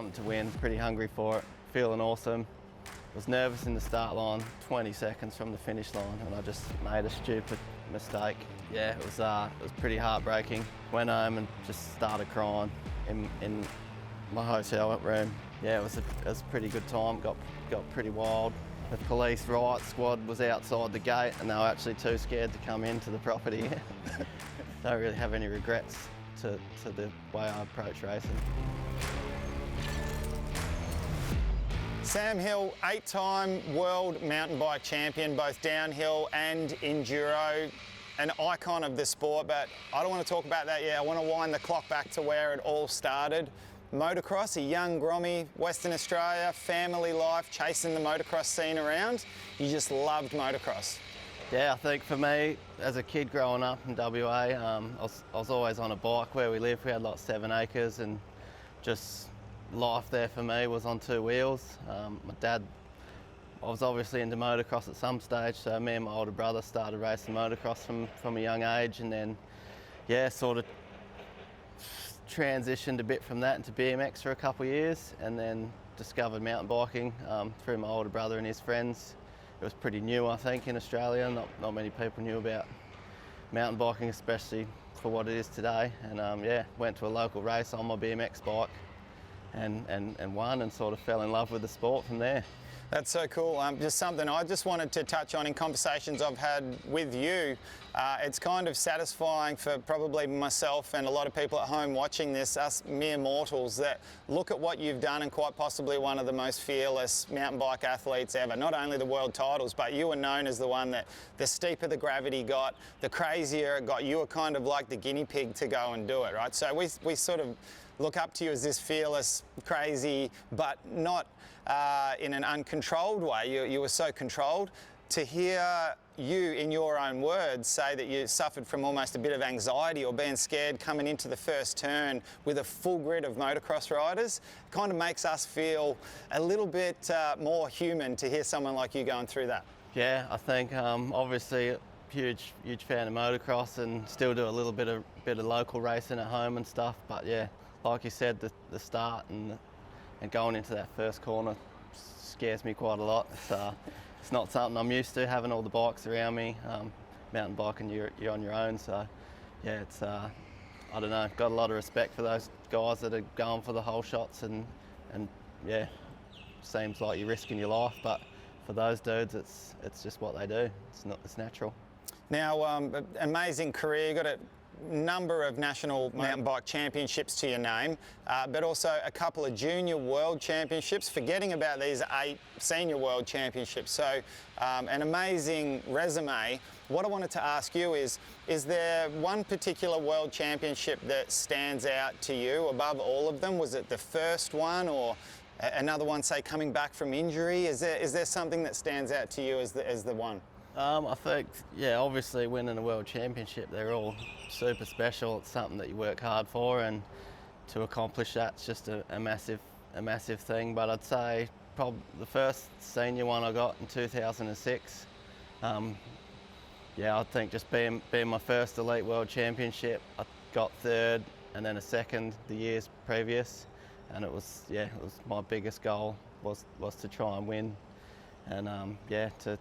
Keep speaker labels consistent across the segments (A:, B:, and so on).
A: Wanted to win, pretty hungry for it, feeling awesome. Was nervous in the start line, 20 seconds from the finish line, and I just made a stupid mistake. Yeah, it was pretty heartbreaking. Went home and just started crying in my hotel room. Yeah, it was a pretty good time, got pretty wild. The police riot squad was outside the gate and they were actually too scared to come into the property. Don't really have any regrets to the way I approach racing.
B: Sam Hill, 8-time world mountain bike champion, both downhill and enduro, an icon of the sport, but I don't want to talk about that yet. I want to wind the clock back to where it all started. Motocross, a young Grommy, Western Australia, family life, chasing the motocross scene around. You just loved motocross.
A: Yeah, I think for me, as a kid growing up in WA, I was always on a bike where we lived. We had like 7 acres and just life there for me was on 2 wheels. My dad, I was obviously into motocross at some stage, so me and my older brother started racing motocross from a young age, and then, yeah, sort of transitioned a bit from that into BMX for a couple of years, and then discovered mountain biking through my older brother and his friends. It was pretty new, I think, in Australia. Not many people knew about mountain biking, especially for what it is today. And yeah, went to a local race on my BMX bike and won, and sort of fell in love with the sport from there.
B: That's so cool. Just something I just wanted to touch on in conversations I've had with you. It's kind of satisfying for probably myself and a lot of people at home watching this, us mere mortals, that look at what you've done, and quite possibly one of the most fearless mountain bike athletes ever. Not only the world titles, but you were known as the one that the steeper the gravity got, the crazier it got. You were kind of like the guinea pig to go and do it, right? So we sort of look up to you as this fearless, crazy, but not in an uncontrolled way. You were so controlled. To hear you, in your own words, say that you suffered from almost a bit of anxiety or being scared coming into the first turn with a full grid of motocross riders, kind of makes us feel a little bit more human to hear someone like you going through that.
A: Yeah, I think obviously huge fan of motocross, and still do a little bit of local racing at home and stuff. But yeah, like you said, the start and going into that first corner scares me quite a lot. It's not something I'm used to, having all the bikes around me. Mountain biking, you're on your own, so yeah, it's I don't know, got a lot of respect for those guys that are going for the whole shots, and yeah, seems like you're risking your life, but for those dudes, it's just what they do. It's natural.
B: Now, amazing career. You got a number of national mountain bike championships to your name, but also a couple of junior world championships, forgetting about these 8 senior world championships. So an amazing resume. What I wanted to ask you is there one particular world championship that stands out to you above all of them? Was it the first one, or another one, say, coming back from injury? Is there something that stands out to you as the one?
A: I think, yeah, obviously winning a world championship, they're all super special. It's something that you work hard for, and to accomplish that's just a massive thing. But I'd say probably the first senior one I got in 2006. Yeah, I think just being my first elite world championship, I got 3rd and then a 2nd the years previous, and it was my biggest goal was to try and win, and yeah, to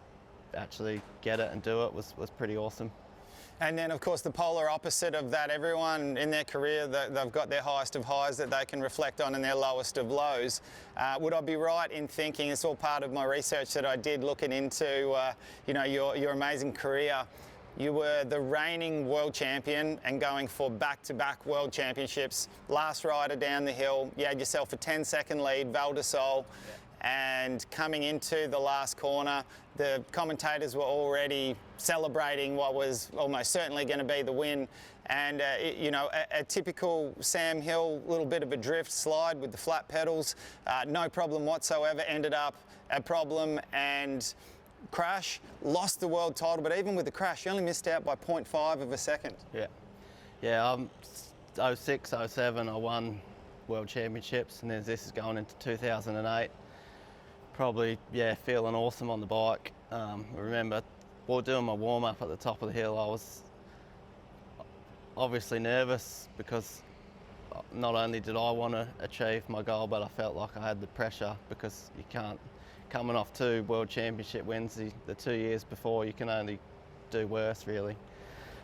A: actually get it and do it was pretty awesome.
B: And then, of course, the polar opposite of that, everyone in their career, they've got their highest of highs that they can reflect on and their lowest of lows. Would I be right in thinking, it's all part of my research that I did looking into your amazing career, you were the reigning world champion and going for back-to-back world championships, last rider down the hill, you had yourself a 10-second lead, Val de Sol. Yeah. And coming into the last corner, the commentators were already celebrating what was almost certainly going to be the win. And, a typical Sam Hill, little bit of a drift slide with the flat pedals, no problem whatsoever, ended up a problem and crash, lost the world title, but even with the crash, you only missed out by 0.5 of a second.
A: Yeah, 06, 07, I won world championships, and then this is going into 2008. Probably, yeah, feeling awesome on the bike. I remember while doing my warm-up at the top of the hill, I was obviously nervous because not only did I want to achieve my goal, but I felt like I had the pressure, because you can't, coming off 2 World Championship wins the 2 years before, you can only do worse really.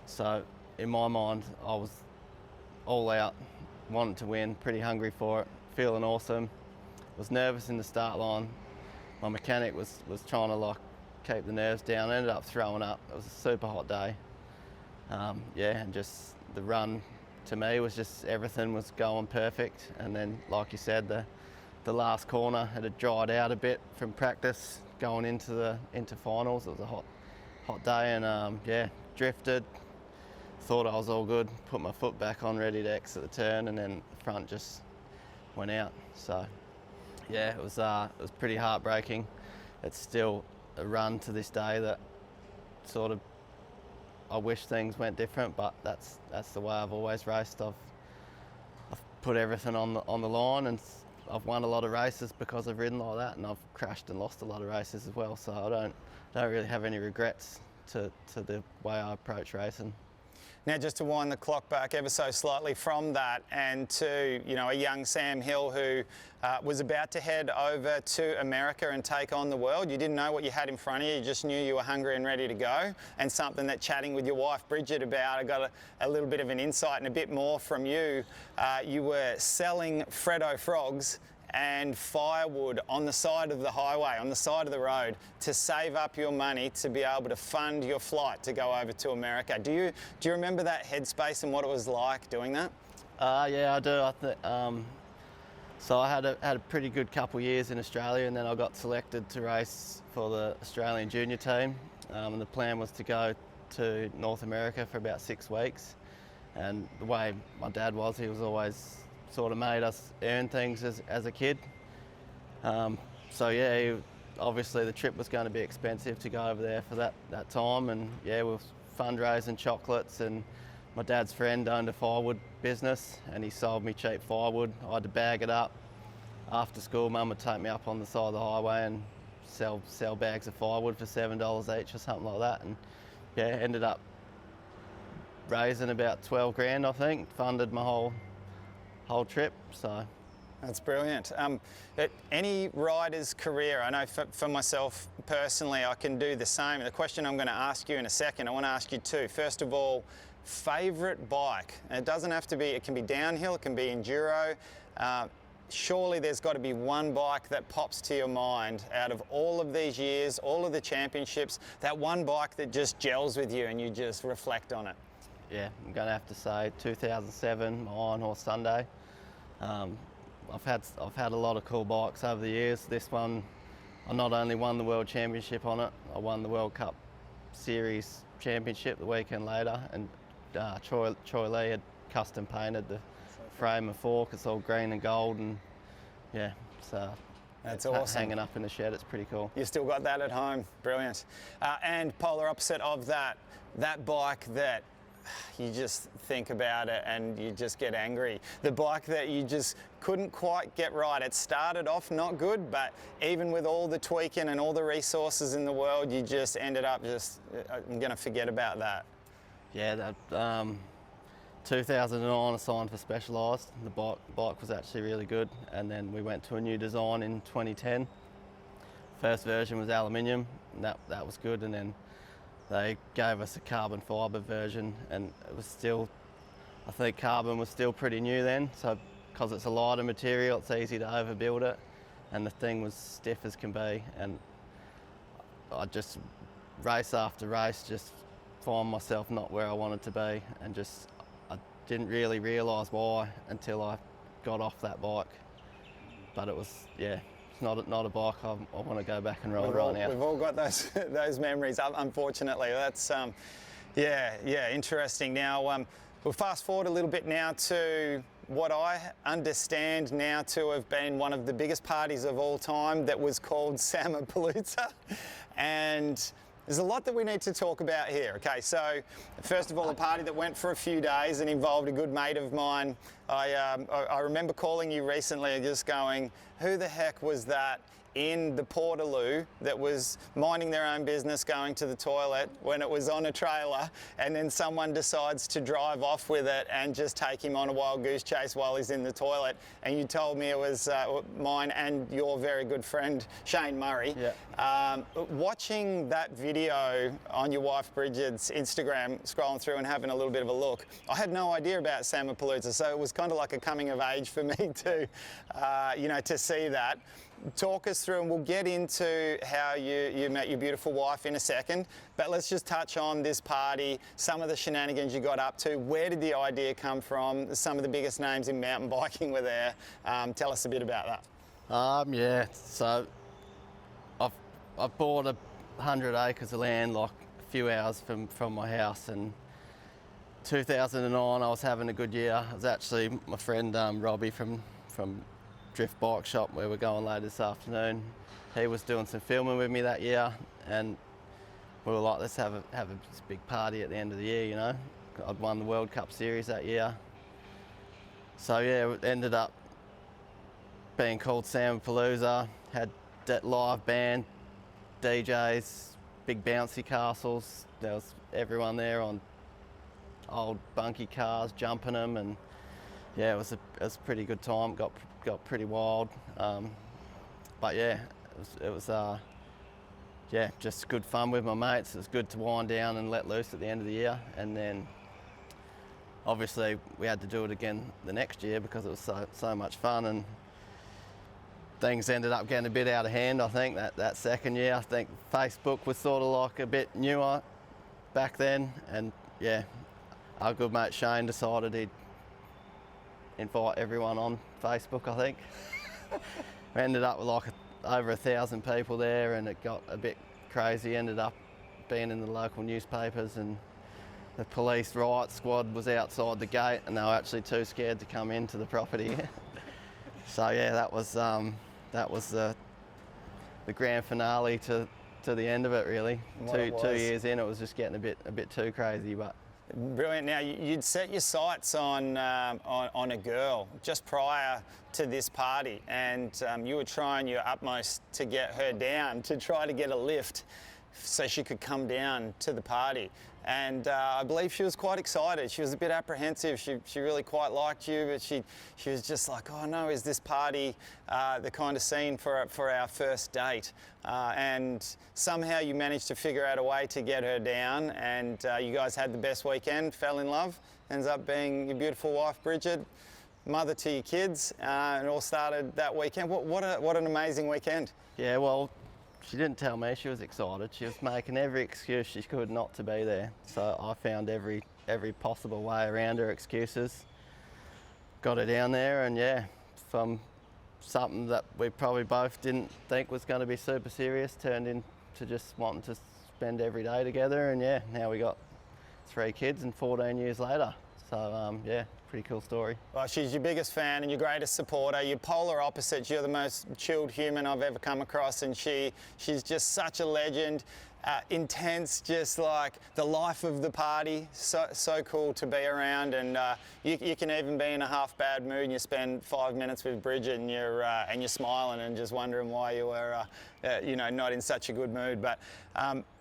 A: So in my mind, I was all out, wanted to win, pretty hungry for it, feeling awesome. Was nervous in the start line. My mechanic was trying to like keep the nerves down. I ended up throwing up. It was a super hot day. Yeah, and just the run to me was just, everything was going perfect. And then, like you said, the last corner had dried out a bit from practice going into finals. It was a hot day, and yeah, drifted. Thought I was all good. Put my foot back on, ready to exit the turn, and then the front just went out. So yeah, it was pretty heartbreaking. It's still a run to this day that sort of, I wish things went different, but that's the way I've always raced. I've put everything on the line, and I've won a lot of races because I've ridden like that, and I've crashed and lost a lot of races as well. So I don't really have any regrets to the way I approach racing.
B: Now, just to wind the clock back ever so slightly from that, and to, you know, a young Sam Hill who was about to head over to America and take on the world. You didn't know what you had in front of you, you just knew you were hungry and ready to go. And something that, chatting with your wife Bridget about, I got a little bit of an insight and a bit more from you. You were selling Freddo frogs and firewood on the side of the highway, on the side of the road, to save up your money to be able to fund your flight to go over to America. Do you remember that headspace and what it was like doing that?
A: Yeah, I do. So I had a pretty good couple years in Australia, and then I got selected to race for the Australian junior team. And the plan was to go to North America for about 6 weeks. And the way my dad was, he was always sort of made us earn things as a kid. So yeah, obviously the trip was going to be expensive to go over there for that time, and yeah, we were fundraising chocolates, and my dad's friend owned a firewood business and he sold me cheap firewood. I had to bag it up. After school, Mum would take me up on the side of the highway and sell bags of firewood for $7 each or something like that, and yeah, ended up raising about 12 grand, I think, funded my whole trip. So
B: that's brilliant. Any rider's career, I know for myself personally, I can do the same. The question I'm going to ask you in a second, I want to ask you two. First of all, favourite bike? And it doesn't have to be, it can be downhill, it can be enduro. Surely there's got to be one bike that pops to your mind out of all of these years, all of the championships, that one bike that just gels with you and you just reflect on it.
A: Yeah, I'm going to have to say 2007, my Iron Horse Sunday. I've had a lot of cool bikes over the years. This one, I not only won the World Championship on it, I won the World Cup Series Championship the weekend later, and Troy Lee had custom painted the frame and fork. It's all green and gold, and yeah, so
B: that's
A: it's
B: awesome.
A: Hanging up in the shed, it's pretty cool.
B: You still got that at home, brilliant. And polar opposite of that bike that you just think about it and you just get angry. The bike that you just couldn't quite get right. It started off not good, but even with all the tweaking and all the resources in the world, you just ended up just, I'm going to forget about that.
A: Yeah, that 2009 I signed for Specialised. The bike was actually really good, and then we went to a new design in 2010. First version was aluminium, and that was good, and then they gave us a carbon fibre version, and it was still, I think carbon was still pretty new then, so because it's a lighter material, it's easy to overbuild it, and the thing was stiff as can be, and I just, race after race, just find myself not where I wanted to be, and just, I didn't really realise why until I got off that bike. But it was, yeah, it's not a bike I want to go back and ride right now.
B: We've all got those memories, unfortunately. That's, yeah, interesting. Now, we'll fast forward a little bit now to what I understand now to have been one of the biggest parties of all time, that was called Samapalooza. And there's a lot that we need to talk about here. Okay, so first of all, a party that went for a few days and involved a good mate of mine. I remember calling you recently and just going, who the heck was that in the Portaloo that was minding their own business, going to the toilet when it was on a trailer, and then someone decides to drive off with it and just take him on a wild goose chase while he's in the toilet. And you told me it was mine and your very good friend Shane Murray.
A: Yeah.
B: Watching that video on your wife Bridget's Instagram, scrolling through and having a little bit of a look, I had no idea about Salmapalooza, so it was kind of like a coming of age for me to, to see that. Talk us through, and we'll get into how you met your beautiful wife in a second, but let's just touch on this party, some of the shenanigans you got up to. Where did the idea come from? Some of the biggest names in mountain biking were there. Tell us a bit about that.
A: Yeah, so I've bought 100 acres of land, like a few hours from my house, and 2009 I was having a good year. It was actually my friend Robbie from Drift Bike Shop, where we're going later this afternoon. He was doing some filming with me that year, and we were like, let's have a big party at the end of the year, you know. I'd won the World Cup Series that year. So yeah, it ended up being called Salmapalooza, had that live band, DJs, big bouncy castles. There was everyone there on old bunky cars, jumping them, and yeah, it was a pretty good time. Got pretty wild, but yeah, it was just good fun with my mates. It was good to wind down and let loose at the end of the year, and then obviously we had to do it again the next year because it was so much fun, and things ended up getting a bit out of hand. I think that second year, I think Facebook was sort of like a bit newer back then, and yeah, our good mate Shane decided he'd invite everyone on Facebook, I think. We ended up with like over 1,000 people there, and it got a bit crazy. Ended up being in the local newspapers, and the police riot squad was outside the gate, and they were actually too scared to come into the property. So yeah, that was the grand finale to the end of it, really. Two years in, it was just getting a bit too crazy, but.
B: Brilliant. Now, you'd set your sights on a girl just prior to this party, and you were trying your utmost to get her down, to try to get a lift so she could come down to the party. And I believe she was quite excited. She was a bit apprehensive. She really quite liked you, but she was just like, oh no, is this party the kind of scene for our first date? And somehow you managed to figure out a way to get her down, and you guys had the best weekend, fell in love, ends up being your beautiful wife, Bridget, mother to your kids, and it all started that weekend. What an amazing weekend.
A: Yeah, well, she didn't tell me she was excited. She was making every excuse she could not to be there. So I found every possible way around her excuses. Got her down there, and yeah, from something that we probably both didn't think was going to be super serious turned into just wanting to spend every day together. And yeah, now we got 3 kids and 14 years later. So yeah, pretty cool story.
B: Well, she's your biggest fan and your greatest supporter. You're polar opposites. You're the most chilled human I've ever come across, and she's just such a legend. Intense, just like the life of the party. So cool to be around, and you can even be in a half bad mood and you spend 5 minutes with Bridget and you're smiling and just wondering why you were not in such a good mood. But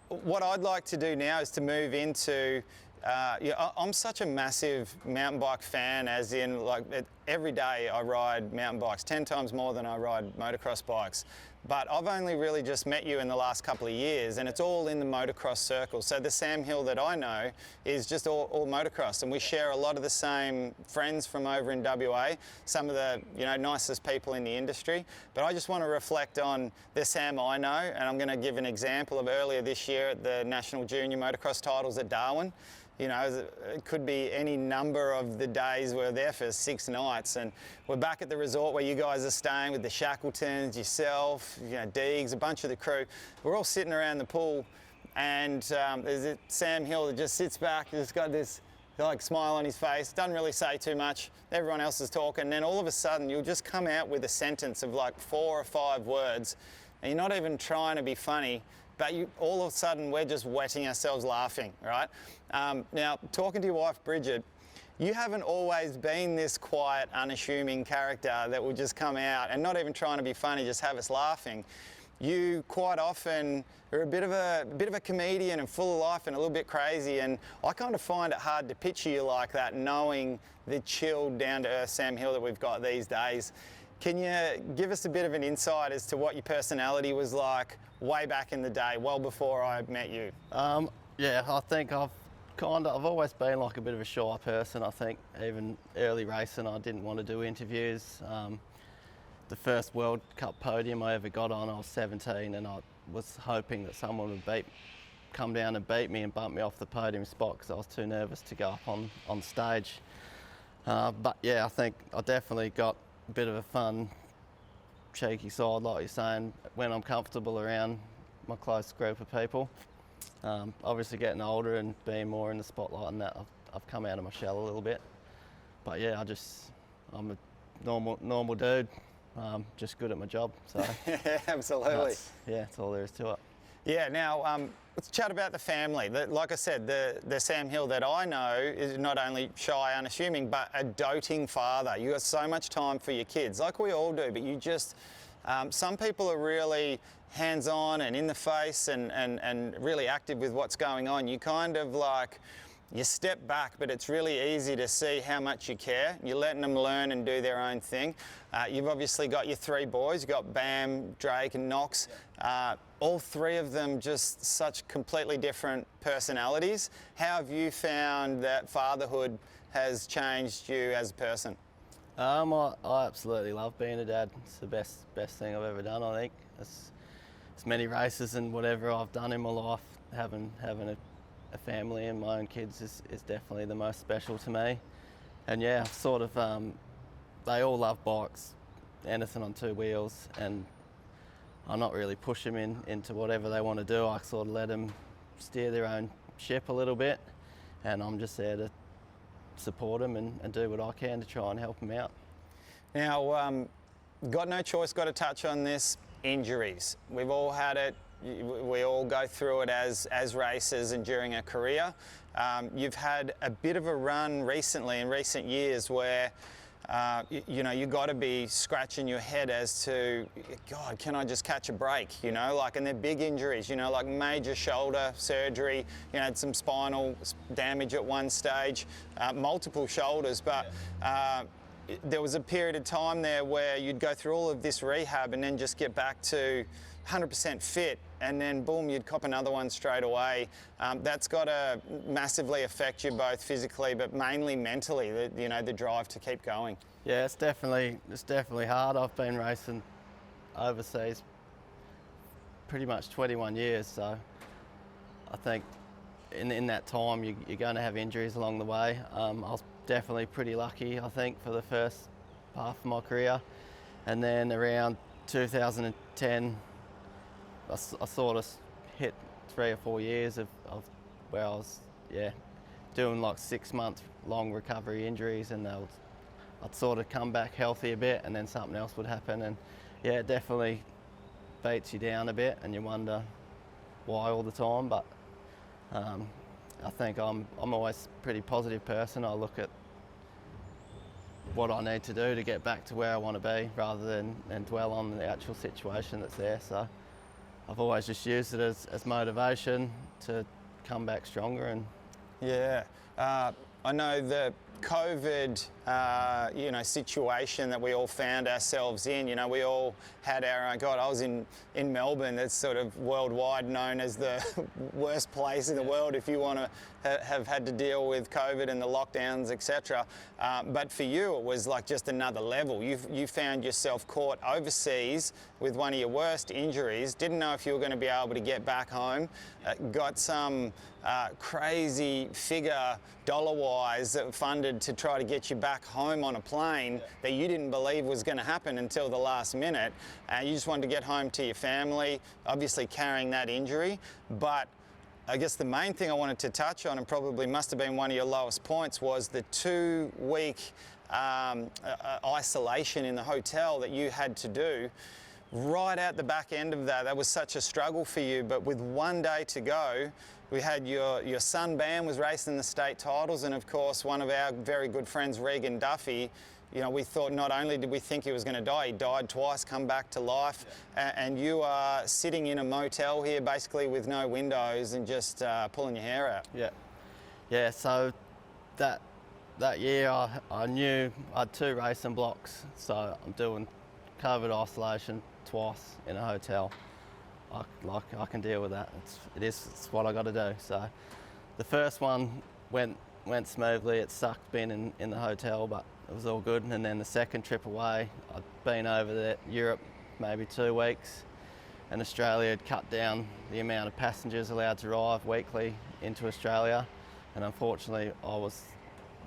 B: what I'd like to do now is to move into I'm such a massive mountain bike fan, as in like every day I ride mountain bikes 10 times more than I ride motocross bikes. But I've only really just met you in the last couple of years, and it's all in the motocross circle. So the Sam Hill that I know is just all motocross, and we share a lot of the same friends from over in WA, some of the nicest people in the industry. But I just want to reflect on the Sam I know, and I'm going to give an example of earlier this year at the National Junior Motocross Titles at Darwin. It could be any number of the days. We're there for 6 nights, and we're back at the resort where you guys are staying with the Shackletons, yourself, Deegs, a bunch of the crew. We're all sitting around the pool, and there's Sam Hill that just sits back, just got this smile on his face, doesn't really say too much. Everyone else is talking, and then all of a sudden you'll just come out with a sentence of like 4 or 5 words, and you're not even trying to be funny, but all of a sudden we're just wetting ourselves laughing, right? Now, talking to your wife, Bridget, you haven't always been this quiet, unassuming character that will just come out and not even trying to be funny, just have us laughing. You quite often are a bit of a comedian and full of life and a little bit crazy, and I kind of find it hard to picture you like that, knowing the chilled, down-to-earth Sam Hill that we've got these days. Can you give us a bit of an insight as to what your personality was like way back in the day, well before I met you?
A: Yeah, I think I've always been like a bit of a shy person. I think even early racing, I didn't want to do interviews. The first World Cup podium I ever got on, I was 17, and I was hoping that someone would come down and beat me and bump me off the podium spot because I was too nervous to go up on stage. But yeah, I think I definitely got a bit of a fun, cheeky side, like you're saying, when I'm comfortable around my close group of people. Obviously getting older and being more in the spotlight and that, I've come out of my shell a little bit. But yeah, I'm a normal dude, just good at my job. So
B: yeah, absolutely.
A: That's all there is to it.
B: Yeah, now let's chat about the family. Like I said, the Sam Hill that I know is not only shy, unassuming, but a doting father. You got so much time for your kids, like we all do, but you just, some people are really hands-on and in the face and really active with what's going on. You kind of like, you step back, but it's really easy to see how much you care. You're letting them learn and do their own thing. You've obviously got your three boys. You've got Bam, Drake and Knox. All three of them just such completely different personalities. How have you found that fatherhood has changed you as a person?
A: I absolutely love being a dad. It's the best thing I've ever done, I think. As many races and whatever I've done in my life, having a family and my own kids is definitely the most special to me. And yeah, sort of, they all love bikes, anything on two wheels, and I'm not really push them into whatever they want to do. I sort of let them steer their own ship a little bit, and I'm just there to support them and do what I can to try and help them out.
B: Now, got no choice, got to touch on this, injuries. We've all had it. We all go through it as racers and during a career. You've had a bit of a run recently, in recent years, where you got to be scratching your head as to, God, can I just catch a break? And they're big injuries. Like major shoulder surgery. Had some spinal damage at one stage, multiple shoulders, but. There was a period of time there where you'd go through all of this rehab and then just get back to 100% fit, and then boom, you'd cop another one straight away. That's got to massively affect you both physically, but mainly mentally. The drive to keep going.
A: Yeah, it's definitely hard. I've been racing overseas pretty much 21 years, so I think in that time you're going to have injuries along the way. I was definitely pretty lucky, I think, for the first half of my career, and then around 2010 I sort of hit 3 or 4 years of where I was doing like 6-month long recovery injuries, and I'd sort of come back healthy a bit and then something else would happen, and yeah, it definitely beats you down a bit and you wonder why all the time. But I think I'm always a pretty positive person. I look at what I need to do to get back to where I want to be rather than dwell on the actual situation that's there. So I've always just used it as motivation to come back stronger. And
B: yeah, I know the COVID, situation that we all found ourselves in. We all had our own. God, I was in Melbourne. That's sort of worldwide known as the worst place in the world if you want to have had to deal with COVID and the lockdowns, etc. But for you, it was like just another level. You found yourself caught overseas with one of your worst injuries. Didn't know if you were going to be able to get back home. Got some crazy figure dollar-wise that funded to try to get you back home on a plane that you didn't believe was going to happen until the last minute. You just wanted to get home to your family, obviously carrying that injury. But I guess the main thing I wanted to touch on, and probably must have been one of your lowest points, was the 2-week isolation in the hotel that you had to do. right at the back end of that was such a struggle for you, but with one day to go, we had your son Bam was racing the state titles, and of course one of our very good friends, Regan Duffy, you know, we thought not only did we think he was going to die, he died twice, come back to life, and you are sitting in a motel here basically with no windows and just pulling your hair out.
A: Yeah, so that year I knew I had 2 racing blocks, so I'm doing COVID isolation twice in a hotel. I can deal with that. It's what I got to do. So the first one went smoothly. It sucked being in the hotel, but it was all good. And then the second trip away, I'd been over there, Europe, maybe 2 weeks, and Australia had cut down the amount of passengers allowed to arrive weekly into Australia. And unfortunately, I was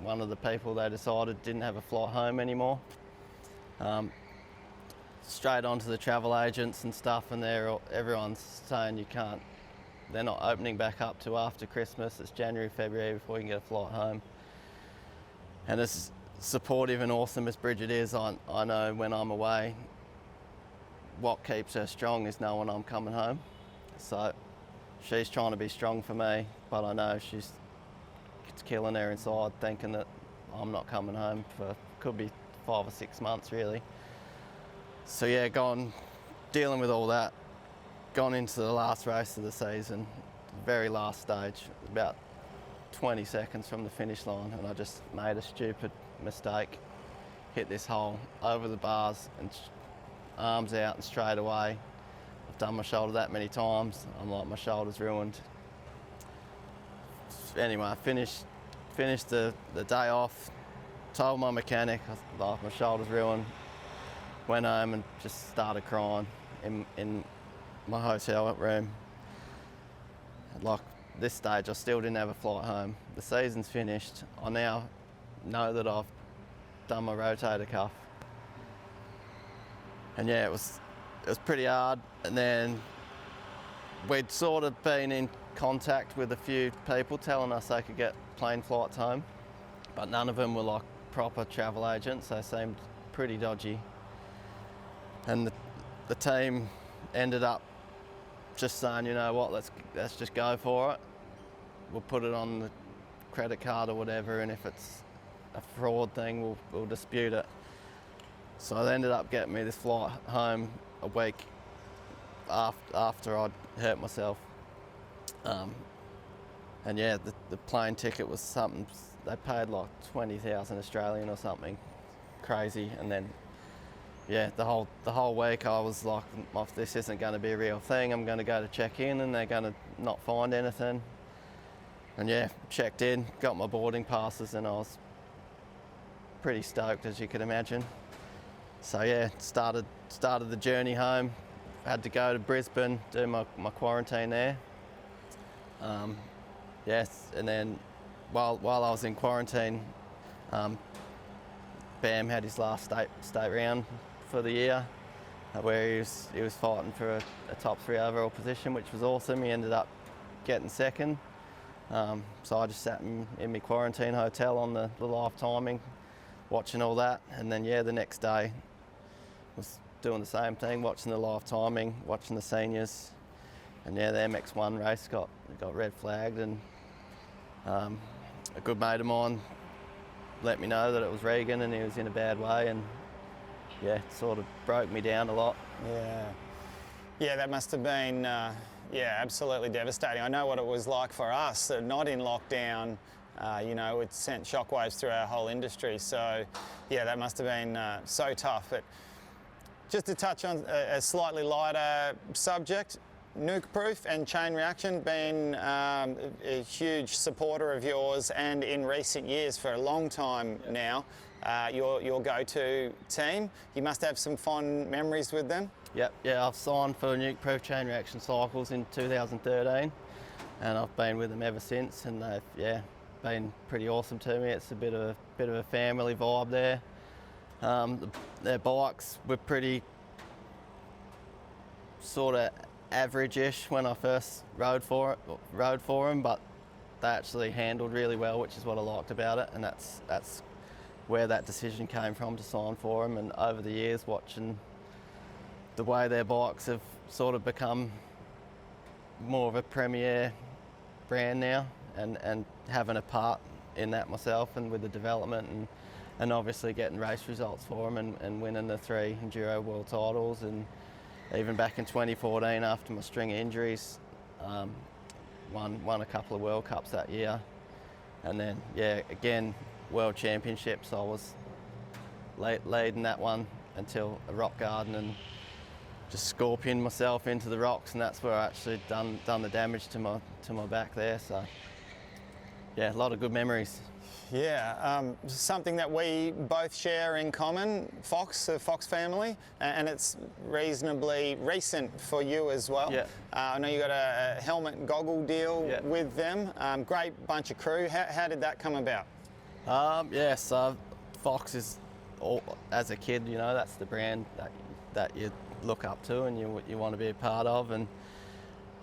A: one of the people they decided didn't have a flight home anymore. Straight onto the travel agents and stuff, and everyone's saying you can't. They're not opening back up to after Christmas. It's January, February before you can get a flight home. And as supportive and awesome as Bridget is, I know when I'm away, what keeps her strong is knowing I'm coming home. So she's trying to be strong for me, but I know it's killing her inside, thinking that I'm not coming home for could be 5 or 6 months really. So yeah, dealing with all that, gone into the last race of the season, very last stage, about 20 seconds from the finish line, and I just made a stupid mistake, hit this hole over the bars and arms out and straight away. I've done my shoulder that many times, I'm like, my shoulder's ruined. Anyway, I finished the day off, told my mechanic, like, my shoulder's ruined. Went home and just started crying in my hotel room. Like, this stage, I still didn't have a flight home. The season's finished. I now know that I've done my rotator cuff. And yeah, it was pretty hard. And then we'd sort of been in contact with a few people telling us they could get plane flights home, but none of them were like proper travel agents. They seemed pretty dodgy. And the team ended up just saying, you know what, let's just go for it. We'll put it on the credit card or whatever, and if it's a fraud thing, we'll dispute it. So they ended up getting me this flight home a week after I'd hurt myself. And yeah, the plane ticket was something, they paid like 20,000 Australian or something crazy, and then yeah, the whole week I was like, this isn't going to be a real thing. I'm going to go to check in and they're going to not find anything. And yeah, checked in, got my boarding passes, and I was pretty stoked, as you could imagine. So yeah, started the journey home. Had to go to Brisbane, do my quarantine there. Yes, and then while I was in quarantine, Bam had his last state round for the year, where he was fighting for a top 3 overall position, which was awesome. He ended up getting second. So I just sat in my quarantine hotel on the live timing, watching all that, and then yeah, the next day was doing the same thing, watching the live timing, watching the seniors, and yeah, the MX1 race got red flagged, and a good mate of mine let me know that it was Regan and he was in a bad way, and yeah, it sort of broke me down a lot.
B: Yeah, that must have been absolutely devastating. I know what it was like for us, not in lockdown. You know, it sent shockwaves through our whole industry. So yeah, that must have been so tough. But just to touch on a slightly lighter subject, nuke proof and chain reaction, been a huge supporter of yours, and in recent years, for a long time now, your go-to team. You must have some fond memories with them.
A: Yep, yeah, I've signed for nuke proof chain reaction cycles in 2013, and I've been with them ever since, and they've been pretty awesome to me. It's a bit of a family vibe there. Their bikes were pretty sort of average-ish when I first rode for them, but they actually handled really well, which is what I liked about it, and that's where that decision came from, to sign for them. And over the years, watching the way their bikes have sort of become more of a premier brand now, and having a part in that myself and with the development and obviously getting race results for them and winning the 3 Enduro World titles, and even back in 2014 after my string of injuries, won a couple of World Cups that year, and then again World Championships. I was leading that one until a rock garden and just scorpioned myself into the rocks, and that's where I actually done the damage to my back there. So yeah, a lot of good memories.
B: Yeah, something that we both share in common, the Fox family, and it's reasonably recent for you as well.
A: Yeah.
B: I know you got a helmet and goggle deal with them. Great bunch of crew. How did that come about?
A: So Fox is, as a kid, you know, that's the brand that you look up to and you want to be a part of. And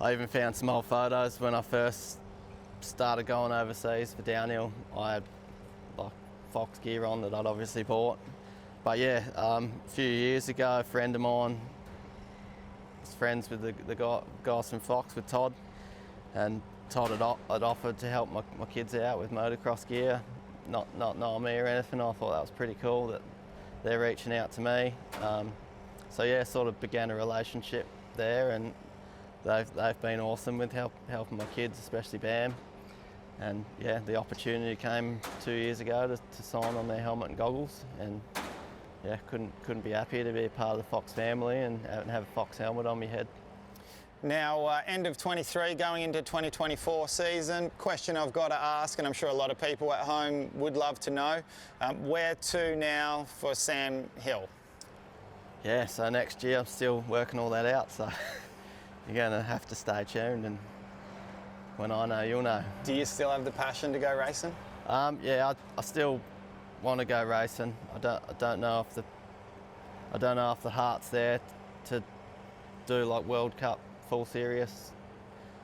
A: I even found some old photos when I first started going overseas for downhill. I had like Fox gear on that I'd obviously bought. But yeah, a few years ago, a friend of mine was friends with the guys from Fox, with Todd, and Todd had offered to help my kids out with motocross gear, not knowing me or anything. I thought that was pretty cool that they're reaching out to me. So yeah, sort of began a relationship there, and they've been awesome with helping my kids, especially Bam. And yeah, the opportunity came 2 years ago to sign on their helmet and goggles, and yeah, couldn't be happier to be a part of the Fox family and have a Fox helmet on my head.
B: Now, end of 23, going into 2024 season, question I've got to ask, and I'm sure a lot of people at home would love to know, where to now for Sam Hill? Yeah,
A: so next year I'm still working all that out, so you're going to have to stay tuned, and when I know, you'll know.
B: Do you still have the passion to go racing?
A: Yeah, I still want to go racing. I don't know if the heart's there to do like World Cup full serious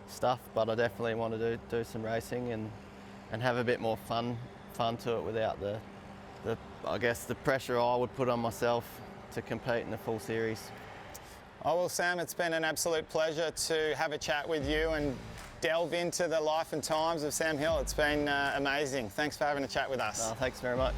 A: stuff, but I definitely want to do some racing and have a bit more fun to it without the I guess the pressure I would put on myself to compete in the full series.
B: Oh well, Sam, it's been an absolute pleasure to have a chat with you and delve into the life and times of Sam Hill. It's been amazing. Thanks for having a chat with us.
A: Thanks very much.